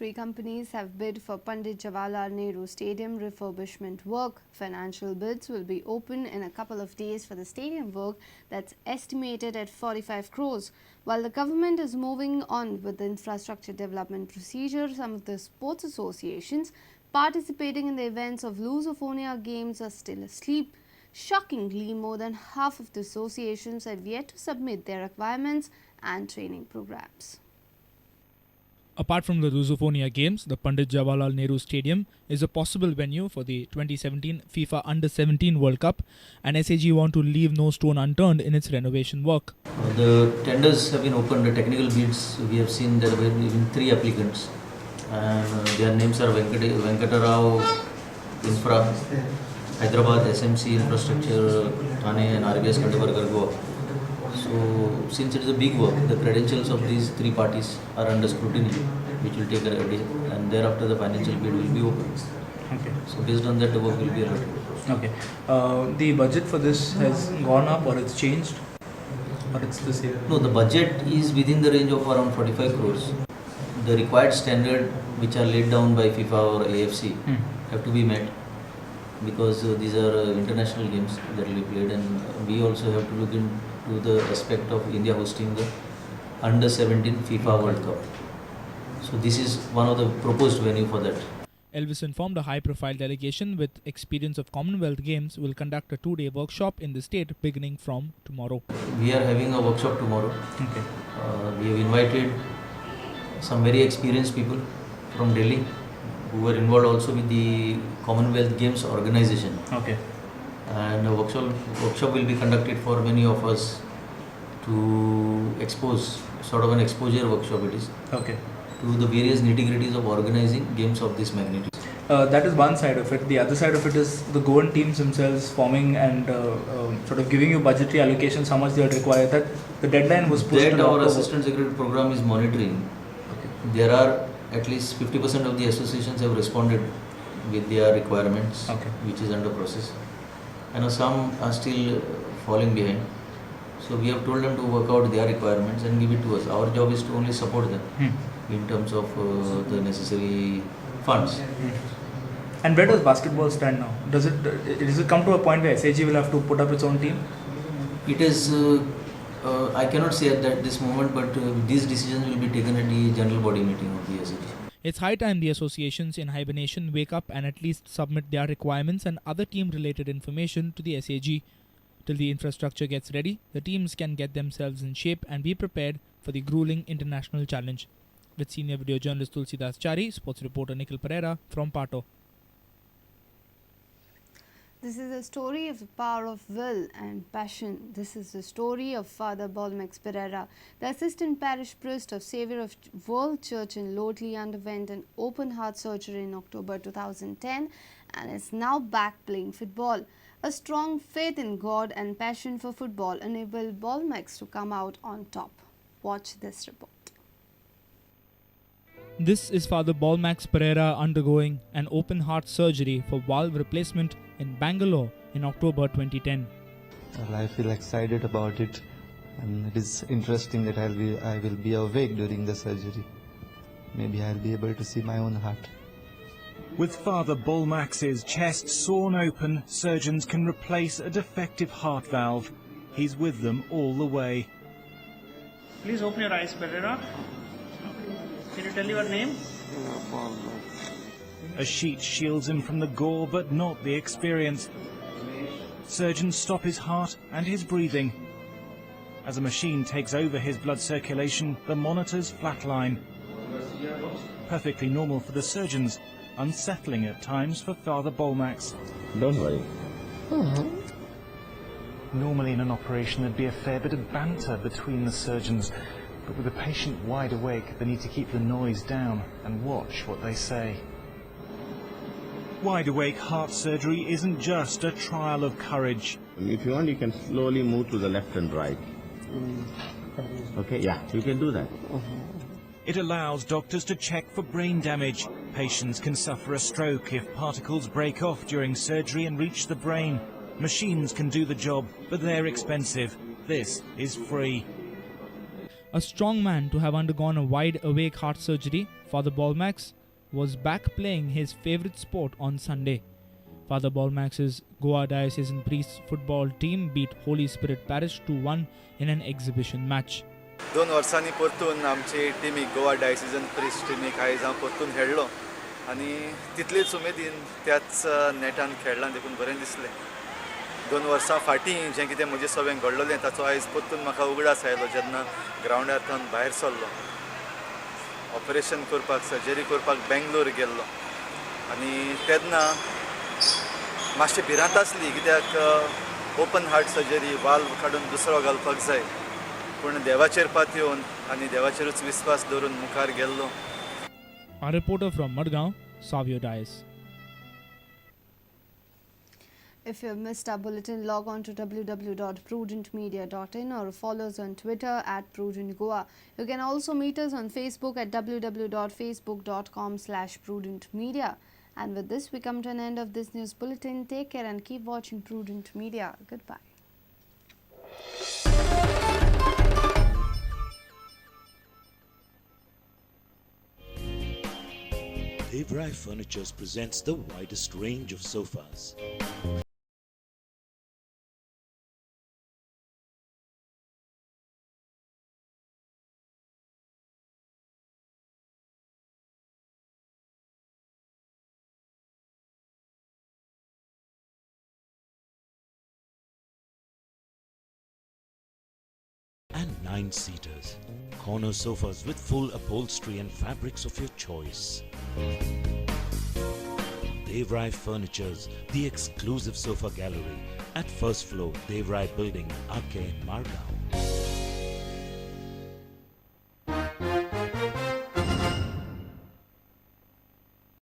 3 companies have bid for Pandit Jawaharlal Nehru Stadium refurbishment work. Financial bids will be open in a couple of days for the stadium work that's estimated at 45 crores. While the government is moving on with the infrastructure development procedure, some of the sports associations participating in the events of Lusophonia Games are still asleep. Shockingly, more than half of the associations have yet to submit their requirements and training programs. Apart from the Lusophonia Games, the Pandit Jawaharlal Nehru Stadium is a possible venue for the 2017 FIFA Under-17 World Cup, and SAG want to leave no stone unturned in its renovation work. The tenders have been opened, the technical bids, we have seen there have been 3 applicants, and their names are Venkata Rao Infra, Hyderabad SMC Infrastructure, Thane and RBS Kandavarkar Goa. So, since it is a big work, the credentials of these 3 parties are under scrutiny, which will take a day, and thereafter the financial bid will be open. Okay. So, based on that, the work will be allotted. Okay. The budget for this has gone up, or it's changed, or it's the same? No, the budget is within the range of around 45 crores. The required standard which are laid down by FIFA or AFC have to be met, because these are international games that will be played, and we also have to look into the aspect of India hosting the Under-17 FIFA World Cup. So this is one of the proposed venue for that. Elvis informed a high-profile delegation with experience of Commonwealth Games will conduct a 2-day workshop in the state beginning from tomorrow. We are having a workshop tomorrow. Okay. We have invited some very experienced people from Delhi who were involved also with the Commonwealth Games organization. Okay. And a workshop will be conducted for many of us to expose, sort of an exposure workshop it is, Okay. to the various nitty-gritties of organizing games of this magnitude. That is one side of it. The other side of it is the Goan teams themselves forming and sort of giving you budgetary allocations, how much they would require. That the deadline was pushed. That our assistant secretary program is monitoring. Okay. There are at least 50% of the associations have responded with their requirements, Okay. which is under process. And some are still falling behind. So we have told them to work out their requirements and give it to us. Our job is to only support them in terms of the necessary funds. And where does basketball stand now? Does it come to a point where SAG will have to put up its own team? It is, I cannot say at this moment, but these decisions will be taken at the general body meeting of the SAG. It's high time the associations in hibernation wake up and at least submit their requirements and other team-related information to the SAG. Till the infrastructure gets ready, the teams can get themselves in shape and be prepared for the grueling international challenge. With senior video journalist Tulsidas Chari, sports reporter Nikhil Pereira from Pato. This is a story of the power of will and passion. This is the story of Father Bolmax Pereira. The assistant parish priest of Saviour of World Church in Lodley underwent an open heart surgery in October 2010 and is now back playing football. A strong faith in God and passion for football enabled Bolmax to come out on top. Watch this report. This is Father Bolmax Pereira undergoing an open heart surgery for valve replacement in Bangalore in October 2010. Well, I feel excited about it, and it is interesting that I will be awake during the surgery. Maybe I'll be able to see my own heart. With Father Bolmax's chest sawn open, surgeons can replace a defective heart valve. He's with them all the way. Please open your eyes, Pereira. Can you tell your name? A sheet shields him from the gore, but not the experience. Surgeons stop his heart and his breathing. As a machine takes over his blood circulation, the monitors flatline. Perfectly normal for the surgeons, unsettling at times for Father Bolmax. Don't worry. Normally in an operation there'd be a fair bit of banter between the surgeons, but with the patient wide awake they need to keep the noise down and watch what they say. Wide awake heart surgery isn't just a trial of courage. If you want, you can slowly move to the left and right. Okay, yeah, you can do that. It allows doctors to check for brain damage. Patients can suffer a stroke if particles break off during surgery and reach the brain. Machines can do the job, but they're expensive. This is free. A strong man to have undergone a wide-awake heart surgery, Father Bolmax was back playing his favourite sport on Sunday. Father Bolmax's Goa Diocesan Priests football team beat Holy Spirit Parish 2-1 in an exhibition match. 2 वर्सांनी परतून आमची टिमीक Goa डायसिजन priest टिमीक आयज हांव परतून खेळ्ळो आनी तितलेच उमेदीन त्याच नेटान खेळ्ळां देखून बरें दिसलें. 2 वर्सां फाटीं जें कितें म्हजें सवें घडलेलें ताचो आयज परतून म्हाका उगडास आयलो जेन्ना ग्रावंडार भायर सरलो. ऑपरेशन करपाक सर्जरी करपाक बेंगलोर गेल्लो आनी तेन्ना मातशें भिरांत आसली कित्याक ओपन हार्ट सर्जरी वाल्व काडून दुसरो घालपाक जाय पूण देवाचेर पात येवन आनी देवाचेरूच विस्वास दवरून मुखार गेल्लो. Our reporter from Madgaon, Savio Dias. If you've missed our bulletin, log on to www.prudentmedia.in or follow us on Twitter @PrudentGoa. You can also meet us on Facebook at www.facebook.com/PrudentMedia. And with this, we come to an end of this news bulletin. Take care and keep watching Prudent Media. Goodbye. Devrai Furnitures presents the widest range of sofas. And 9-seaters. Corner sofas with full upholstery and fabrics of your choice. Devrai Furnitures, the exclusive sofa gallery at first floor Devrai Building, Arcane, Margao.